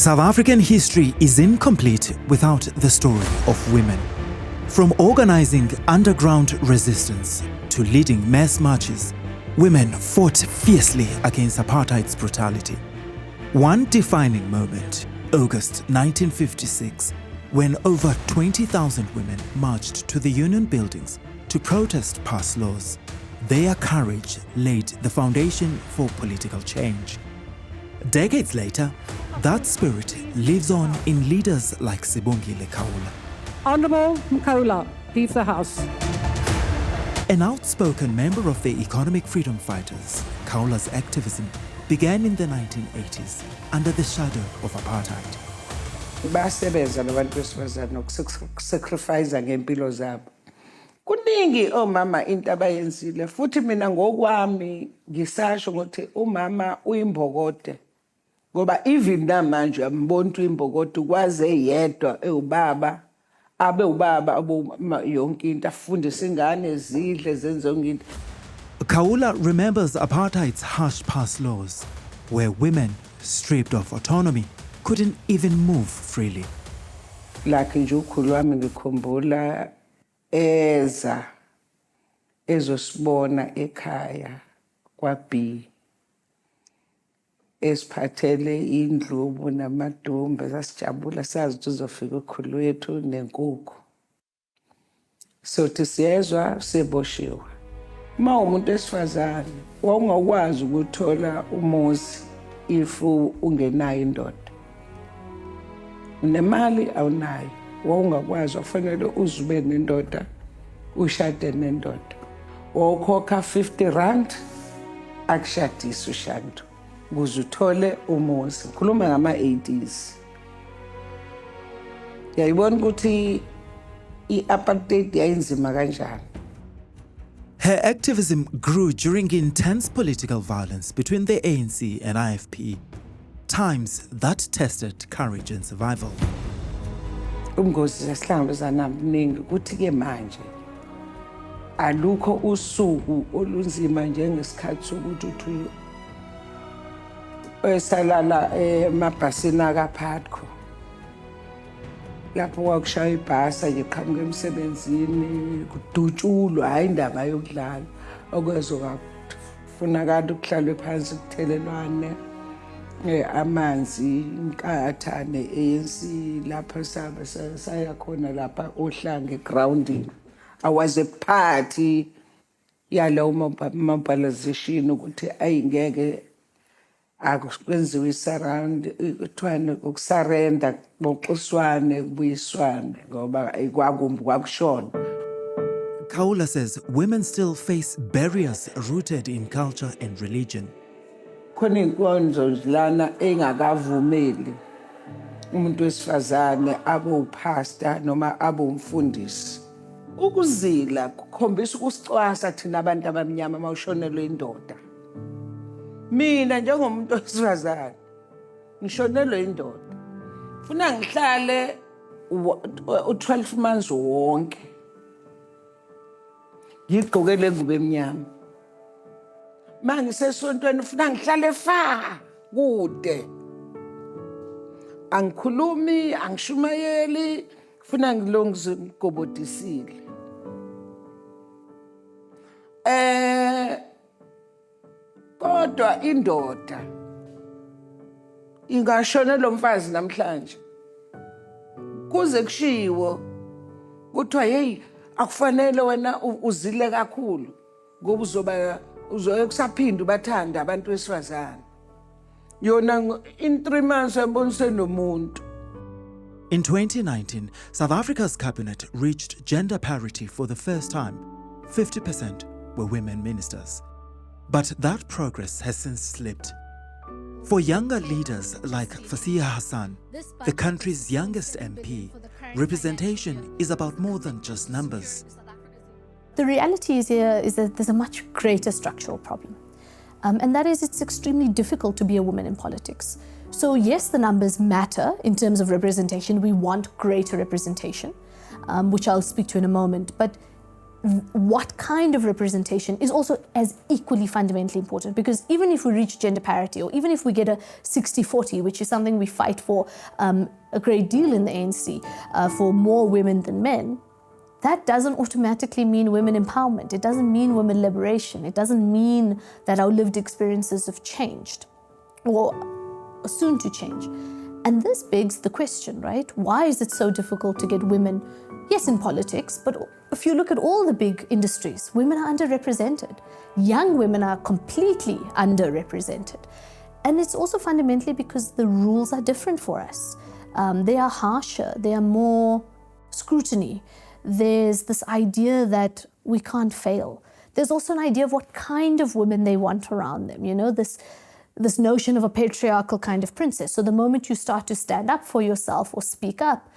South African history is incomplete without the story of women. From organizing underground resistance to leading mass marches, women fought fiercely against apartheid's brutality. One defining moment, August 1956, when over 20,000 women marched to the union buildings to protest past laws. Their courage laid the foundation for political change. Decades later, that spirit lives on in leaders like Sibongile Khawula. Honorable Khawula, leave the house. An outspoken member of the economic freedom fighters, Khawula's activism began in the 1980s under the shadow of apartheid. Basebenza nabantu besifazane nokusacrifice ngempilo zabo. Kuningi omama into abayenzile futhi mina ngokwami ngisasho ukuthi umama uyimbokode. Ngoba even namanje amboni uyimbokode ukwaze yedwa ewubaba abe ubaba yonke into afundise ingane zidle zenze yonke into. Khawula remembers apartheid's harsh past laws, where women, stripped of autonomy, couldn't even move freely. Like nje ukhulu wami ngikhumbula ezosibona ekhaya kwaBooi esiphathele indlubu namadumbe sasijabula sazi ukuthi uzofika ukhulu wethu nenkukhu. Sothi siyezwa seboshiwe. Uma umuntu wesifazane wawungakwazi ukuthola umuzi if ungenayo indoda. Nemali awunayo, wawungakwazi kufanele uzube nendoda ushade nendoda. Wokhokha 50 rand akushadise ushado ukuze uthole umuzi. Ngikhuluma ngama-80s. Yayibona ukuthi i-apartheid yayinzima kanjani. Her activism grew during intense political violence between the ANC and IFP, times that tested courage and survival. Umngozi sasihlangabezana mningi ukuthi-ke manje alukho usuku olunzima njengesikhathi sokuthi uthi esalala emabhasini akaPhatco. Lapho kwakushaya ibhasa nje qhamuka emsebenzini kudutshulwa hayi indaba yokudlala okwezokufunakala ukuhlalwe phansi kuthelelwane amanzi inkatha ne-ANC lapha saya khona lapha ohlanga egroundini. I was a party yalawo mobilization ukuthi ayingeke akwenziwe isarand kuthiwa ukusarenda boxiswane kubuyiswane ngoba ikwakumbi kwakushona. Khawula says women still face barriers rooted in culture and religion. Khona inkonzo lana engakavumeli umuntu wesifazane abe upastor noma abe umfundisi. Ukuzila kukhombisa ukusicwasa thina abantu abamnyama mawushonelwe indoda. Mina njengomuntu wesifazane ngishonelwe indoda. Funa ngihlale u12 months wonke. Ngigqokele ingubo emnyama. Manje sesontweni funa ngihlale fa kude. Angikhulumi, angishumayeli, funa ngilongize ngigobodisile. Kodwa indoda ingashonela umfazi namhlanje. Kuze kushiwo kuthiwa hey akufanele wena uzile kakhulu ngoba uzoye kusaphinda bathanda abantu besifazane. Yona in 3 months yambonise nomuntu. In 2019, South Africa's cabinet reached gender parity for the first time. 50% were women ministers. But that progress has since slipped. For younger leaders like Fasiya Hassan, the country's youngest MP, representation is about more than just numbers. The reality is that there's a much greater structural problem. And that is, it's extremely difficult to be a woman in politics. So yes, the numbers matter in terms of representation. We want greater representation, which I'll speak to in a moment. But what kind of representation is also as equally fundamentally important, because even if we reach gender parity, or even if we get a 60-40, which is something we fight for a great deal in the ANC, for more women than men, that doesn't automatically mean women empowerment. It doesn't mean women liberation. It doesn't mean that our lived experiences have changed or are soon to change. And this begs the question, right? Why is it so difficult to get women, yes, in politics, but if you look at all the big industries, women are underrepresented. Young women are completely underrepresented. And it's also fundamentally because the rules are different for us. They are harsher, they are more scrutiny. There's this idea that we can't fail. There's also an idea of what kind of women they want around them, you know, this notion of a patriarchal kind of princess. So the moment you start to stand up for yourself or speak up,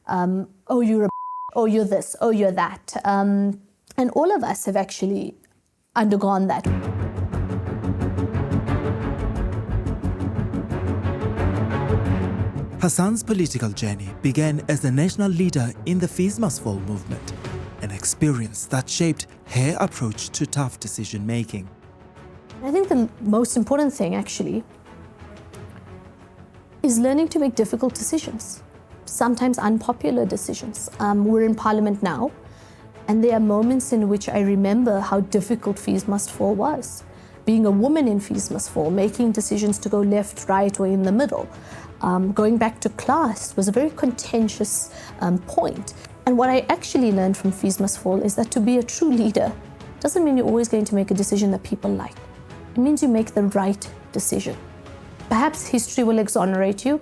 oh, you're a oh, you're this, oh, you're that. And all of us have actually undergone that. Hassan's political journey began as a national leader in the Fees Must Fall movement, an experience that shaped her approach to tough decision-making. I think the most important thing, actually, is learning to make difficult decisions, sometimes unpopular decisions. We're in Parliament now, and there are moments in which I remember how difficult Fees Must Fall was. Being a woman in Fees Must Fall, making decisions to go left, right, or in the middle. Going back to class was a very contentious point. And what I actually learned from Fees Must Fall is that to be a true leader doesn't mean you're always going to make a decision that people like. It means you make the right decision. Perhaps history will exonerate you.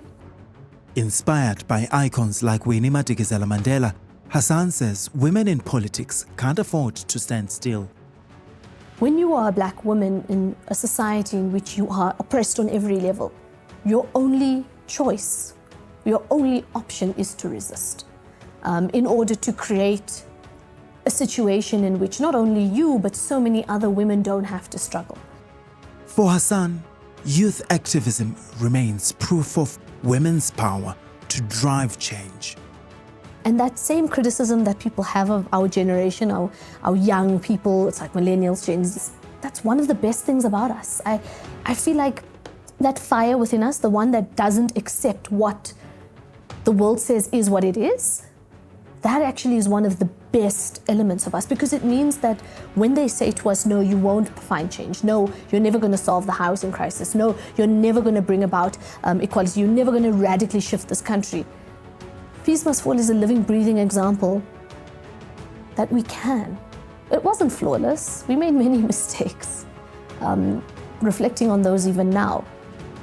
Inspired by icons like Winnie Madikizela Mandela, Hassan says women in politics can't afford to stand still. When you are a black woman in a society in which you are oppressed on every level, your only choice, your only option is to resist in order to create a situation in which not only you, but so many other women don't have to struggle. For Hassan, youth activism remains proof of women's power to drive change. And that same criticism that people have of our generation, our young people, it's like millennials, Gen Z, that's one of the best things about us. I feel like that fire within us, the one that doesn't accept what the world says is what it is, that actually is one of the best elements of us, because it means that when they say to us, no, you won't find change, no, you're never going to solve the housing crisis, no, you're never going to bring about equality, you're never going to radically shift this country. Fees Must Fall is a living, breathing example that we can. It wasn't flawless. We made many mistakes, reflecting on those even now.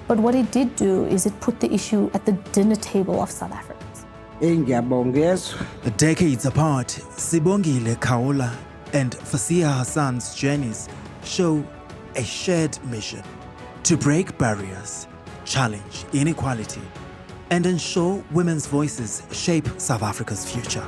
But what it did do is it put the issue at the dinner table of South Africans. Decades apart, Sibongile Kaola and Fasiya Hassan's journeys show a shared mission to break barriers, challenge inequality, and ensure women's voices shape South Africa's future.